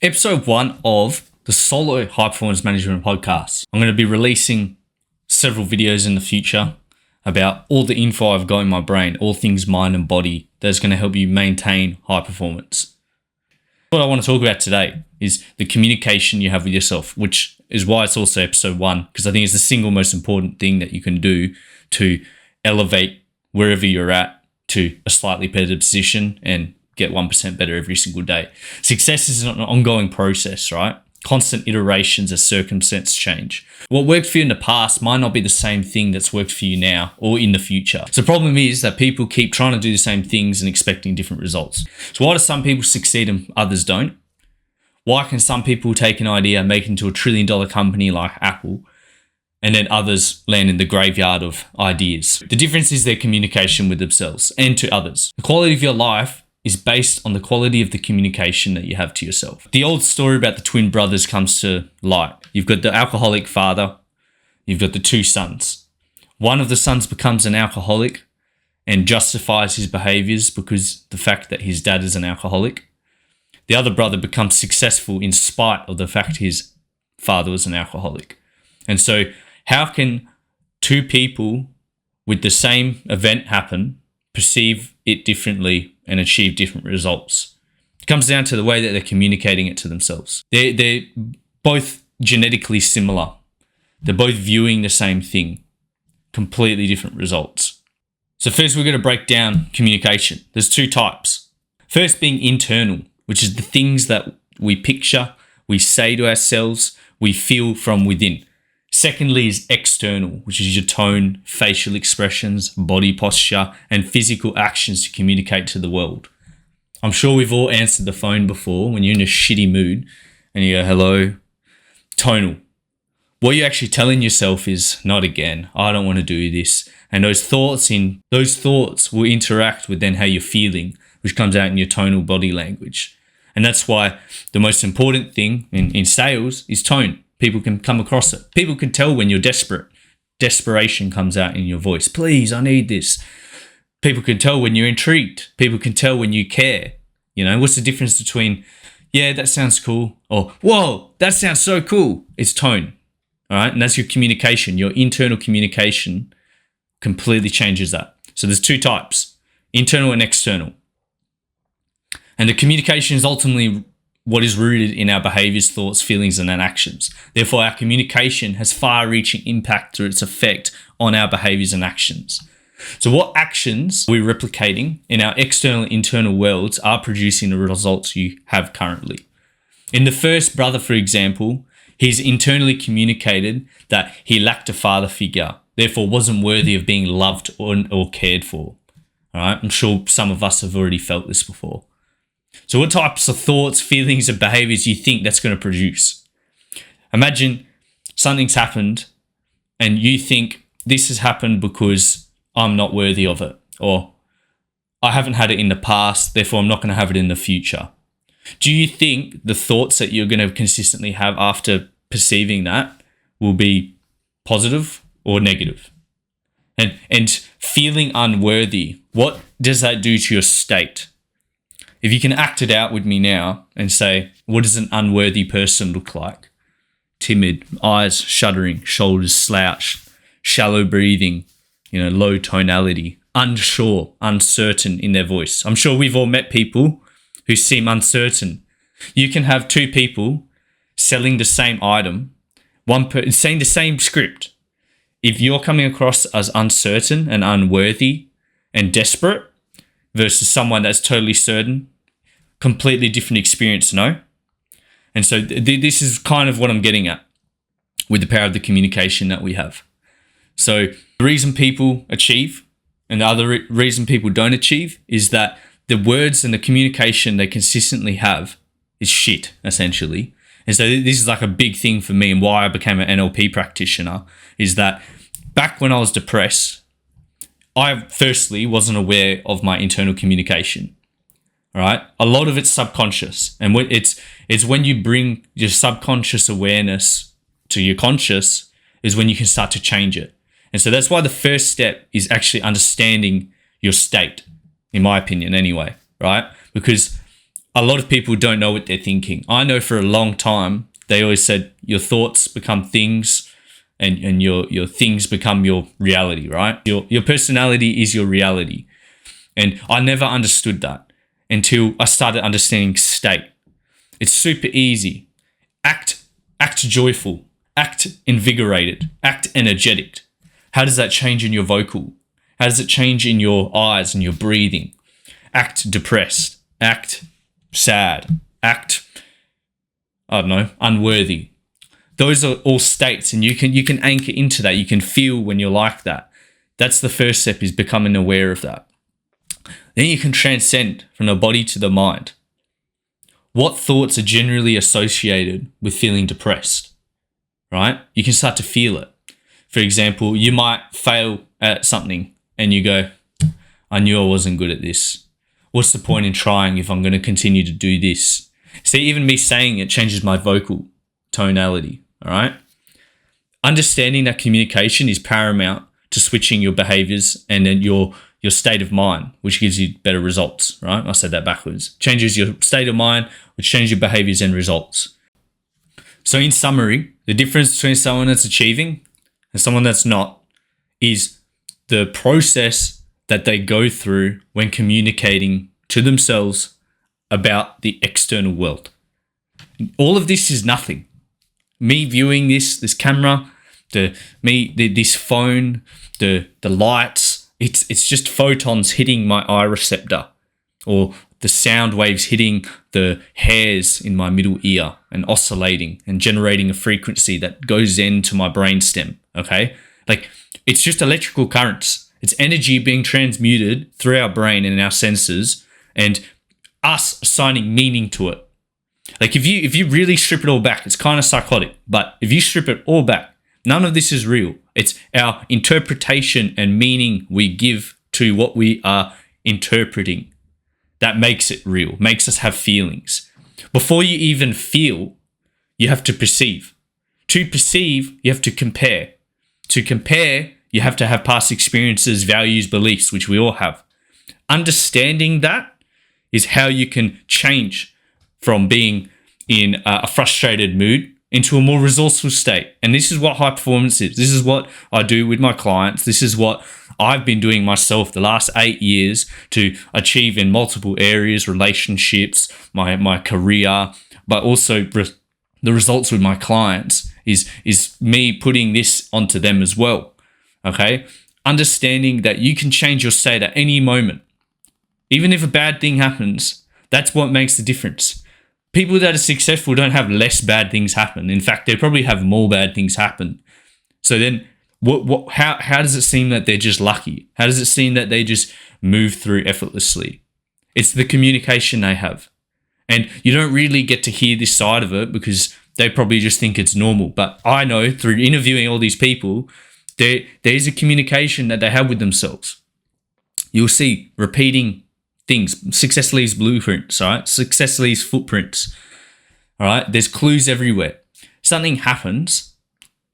Episode 1 of the Solo High Performance Management Podcast. I'm going to be releasing several videos in the future about all the info I've got in my brain, all things mind and body, that's going to help you maintain high performance. What I want to talk about today is the communication you have with yourself, which is why it's also episode 1, because I think it's the single most important thing that you can do to elevate wherever you're at to a slightly better position and get 1% better every single day. Success is an ongoing process, right? Constant iterations as circumstances change. What worked for you in the past might not be the same thing that's worked for you now or in the future. So the problem is that people keep trying to do the same things and expecting different results. So why do some people succeed and others don't? Why can some people take an idea, make it into a $1 trillion company like Apple, and then others land in the graveyard of ideas? The difference is their communication with themselves and to others. The quality of your life is based on the quality of the communication that you have to yourself. The old story about the twin brothers comes to light. You've got the alcoholic father, you've got the two sons. One of the sons becomes an alcoholic and justifies his behaviors because the fact that his dad is an alcoholic. The other brother becomes successful in spite of the fact his father was an alcoholic. And so how can two people with the same event happen perceive it differently and achieve different results? It comes down to the way that they're communicating it to themselves. They're both genetically similar. They're both viewing the same thing, completely different results. So first we're going to break down communication. There's two types. First being internal, which is the things that we picture, we say to ourselves, we feel from within. Secondly is external, which is your tone, facial expressions, body posture, and physical actions to communicate to the world. I'm sure we've all answered the phone before when you're in a shitty mood and you go, hello. Tonal. What you're actually telling yourself is, not again, I don't want to do this. And those thoughts will interact with then how you're feeling, which comes out in your tonal body language. And that's why the most important thing in sales is tone. People can come across it. People can tell when you're desperate. Desperation comes out in your voice. Please, I need this. People can tell when you're intrigued. People can tell when you care. You know, what's the difference between, yeah, that sounds cool, or, whoa, that sounds so cool? It's tone, all right? And that's your communication. Your internal communication completely changes that. So there's two types, internal and external. And the communication is ultimately what is rooted in our behaviors, thoughts, feelings, and then actions. Therefore, our communication has far-reaching impact through its effect on our behaviors and actions. So what actions we're replicating in our external and internal worlds are producing the results you have currently. In the first brother, for example, he's internally communicated that he lacked a father figure, therefore wasn't worthy of being loved or cared for. All right? I'm sure some of us have already felt this before. So what types of thoughts, feelings, and behaviors do you think that's going to produce? Imagine something's happened and you think this has happened because I'm not worthy of it, or I haven't had it in the past, therefore I'm not going to have it in the future. Do you think the thoughts that you're going to consistently have after perceiving that will be positive or negative? And feeling unworthy, what does that do to your state? If you can act it out with me now and say, what does an unworthy person look like? Timid, eyes shuddering, shoulders slouched, shallow breathing, low tonality, unsure, uncertain in their voice. I'm sure we've all met people who seem uncertain. You can have two people selling the same item, saying the same script. If you're coming across as uncertain and unworthy and desperate, versus someone that's totally certain, completely different experience, no? And so this is kind of what I'm getting at with the power of the communication that we have. So the reason people achieve and the other reason people don't achieve is that the words and the communication they consistently have is shit, essentially. And so this is like a big thing for me, and why I became an NLP practitioner is that back when I was depressed, I firstly wasn't aware of my internal communication. All right. A lot of it's subconscious. And it's when you bring your subconscious awareness to your conscious is when you can start to change it. And so that's why the first step is actually understanding your state, in my opinion anyway, right? Because a lot of people don't know what they're thinking. I know for a long time, they always said your thoughts become things and your things become your reality, right? Your personality is your reality. And I never understood that until I started understanding state. It's super easy. Act joyful, act invigorated, act energetic. How does that change in your vocal? How does it change in your eyes and your breathing? Act depressed, act sad, act, I don't know, unworthy. Those are all states, and you can anchor into that. You can feel when you're like that. That's the first step, is becoming aware of that. Then you can transcend from the body to the mind. What thoughts are generally associated with feeling depressed, right? You can start to feel it. For example, you might fail at something and you go, I knew I wasn't good at this. What's the point in trying if I'm going to continue to do this? See, even me saying it changes my vocal tonality, all right? Understanding that communication is paramount to switching your behaviors and then your state of mind, which gives you better results, right? I said that backwards. Changes your state of mind, which changes your behaviors and results. So in summary, the difference between someone that's achieving and someone that's not is the process that they go through when communicating to themselves about the external world. All of this is nothing. Me viewing this camera, this phone, the lights, it's just photons hitting my eye receptor, or the sound waves hitting the hairs in my middle ear and oscillating and generating a frequency that goes into my brainstem, okay? Like, it's just electrical currents. It's energy being transmuted through our brain and our senses, and us assigning meaning to it. Like, if you really strip it all back, it's kind of psychotic, but if you strip it all back, none of this is real. It's our interpretation and meaning we give to what we are interpreting that makes it real, makes us have feelings. Before you even feel, you have to perceive. To perceive, you have to compare. To compare, you have to have past experiences, values, beliefs, which we all have. Understanding that is how you can change from being in a frustrated mood into a more resourceful state. And this is what high performance is. This is what I do with my clients. This is what I've been doing myself the last 8 years to achieve in multiple areas, relationships, my career, but also the results with my clients is me putting this onto them as well. Okay? Understanding that you can change your state at any moment. Even if a bad thing happens, that's what makes the difference. People that are successful don't have less bad things happen. In fact, they probably have more bad things happen. So then how does it seem that they're just lucky? How does it seem that they just move through effortlessly? It's the communication they have. And you don't really get to hear this side of it because they probably just think it's normal. But I know through interviewing all these people, there is a communication that they have with themselves. You'll see repeating things. Success leaves blueprints, all right? Success leaves footprints, all right? There's clues everywhere. Something happens,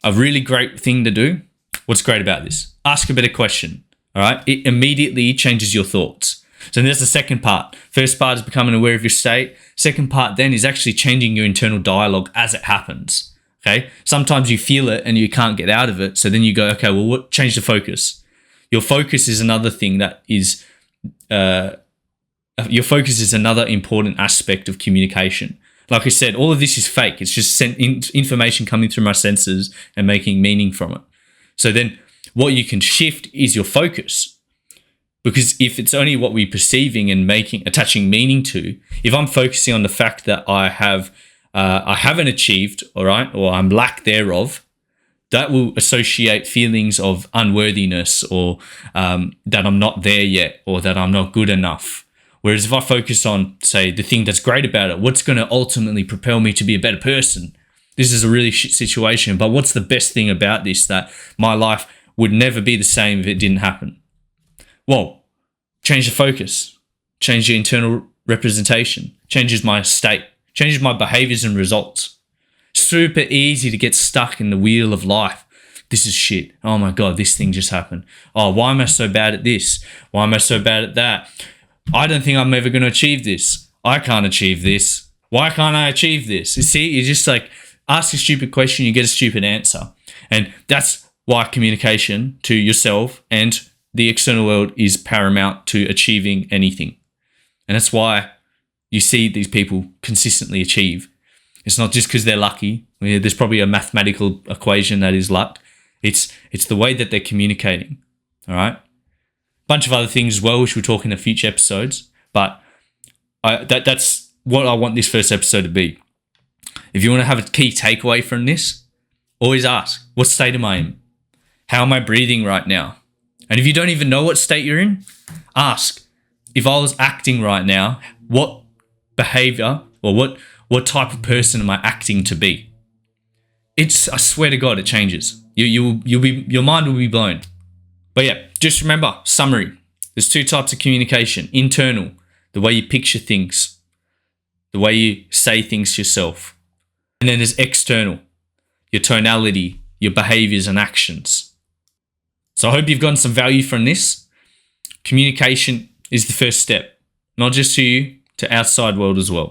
a really great thing to do. What's great about this? Ask a better question, all right? It immediately changes your thoughts. So there's the second part. First part is becoming aware of your state. Second part then is actually changing your internal dialogue as it happens, okay? Sometimes you feel it and you can't get out of it. So then you go, okay, well, change the focus. Your focus is another thing that is... your focus is another important aspect of communication. Like I said, all of this is fake. It's just information coming through my senses and making meaning from it. So then what you can shift is your focus. Because if it's only what we're perceiving and attaching meaning to, if I'm focusing on the fact that I haven't achieved, all right, or I'm lack thereof, that will associate feelings of unworthiness or that I'm not there yet or that I'm not good enough. Whereas if I focus on, say, the thing that's great about it, what's going to ultimately propel me to be a better person? This is a really shit situation, but what's the best thing about this that my life would never be the same if it didn't happen? Well, change the focus, change the internal representation, changes my state, changes my behaviors and results. Super easy to get stuck in the wheel of life. This is shit. Oh my God, this thing just happened. Oh, why am I so bad at this? Why am I so bad at that? I don't think I'm ever going to achieve this. I can't achieve this. Why can't I achieve this? You see, you just like ask a stupid question, you get a stupid answer. And that's why communication to yourself and the external world is paramount to achieving anything. And that's why you see these people consistently achieve. It's not just because they're lucky. There's probably a mathematical equation that is luck. It's the way that they're communicating. All right. Bunch of other things as well, which we'll talk in the future episodes. But that's what I want this first episode to be. If you want to have a key takeaway from this, always ask, what state am I in? How am I breathing right now? And if you don't even know what state you're in, ask, if I was acting right now, what behavior or what type of person am I acting to be? I swear to God, it changes. Your mind will be blown. But yeah, just remember, summary. There's two types of communication. Internal, the way you picture things, the way you say things to yourself. And then there's external, your tonality, your behaviors and actions. So I hope you've gotten some value from this. Communication is the first step, not just to you, to outside world as well.